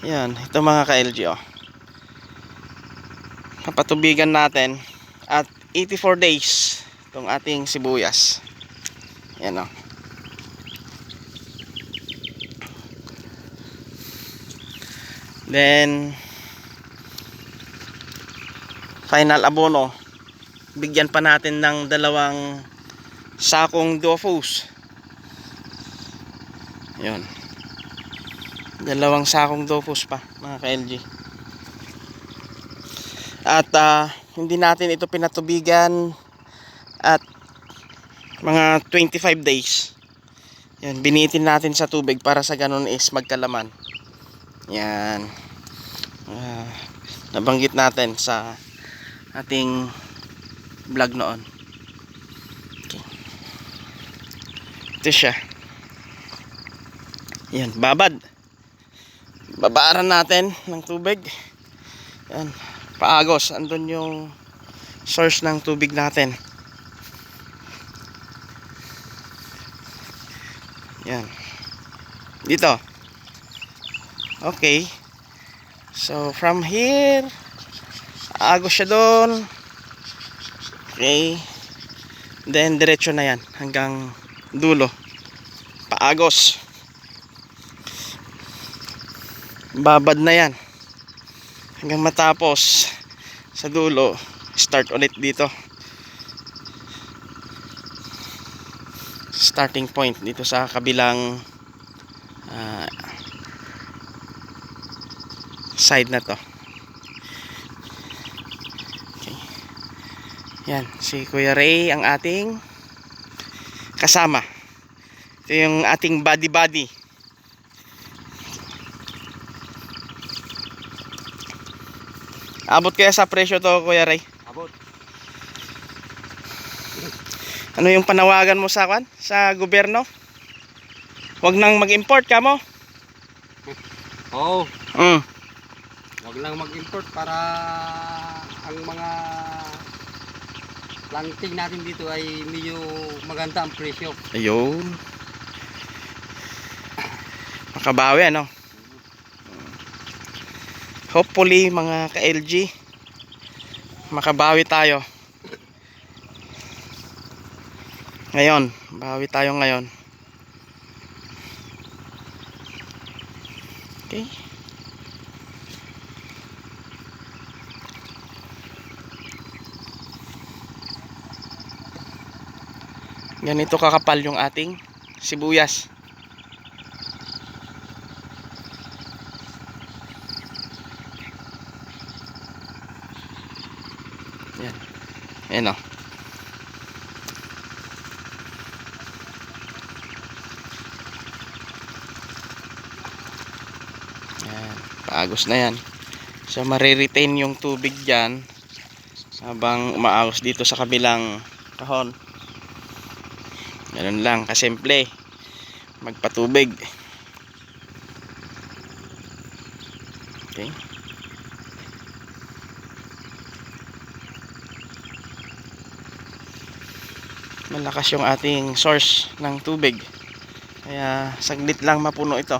Yan, ito mga ka-LG, oh. Kapatubigan natin at 84 days itong ating sibuyas. Yan, oh. Then final abono, bigyan pa natin ng 2 sakong dofus. Yun, 2 sakong dofus pa mga ka-LG. At hindi natin ito pinatubigan at mga 25 days. Yan, binitin natin sa tubig para sa ganun is magkalaman. Yan, nabanggit natin sa ating vlog noon. Okay. Ito siya. Yan, babad. Babaaran natin ng tubig. Yan, paagos. Andun yung source ng tubig natin. Yan, dito. Okay, so from here agos siya doon. Okay, then diretso na yan hanggang dulo, paagos, babad na yan hanggang matapos sa dulo. Start ulit dito, starting point dito sa kabilang side na to. Okay. Yan, si Kuya Ray ang ating kasama. Ito yung ating buddy. Abot kaya sa presyo to, Kuya Ray? Abot. Ano yung panawagan mo sa gobyerno? Huwag nang mag-import ka mo. Oo. Wag lang mag-import para ang mga planting natin dito ay medyo maganda ang presyo. Ayun, makabawi ano. Hopefully mga ka-LG, makabawi tayo ngayon. Bawi tayo ngayon. Okay. Ganito kakapal yung ating sibuyas. Yan. Ayan o. Yan. Paagos na yan. So mariretain yung tubig dyan habang umaagos dito sa kabilang kahon. Ganun lang kasimple magpatubig. Okay. Malakas yung ating source ng tubig, kaya saglit lang mapuno ito.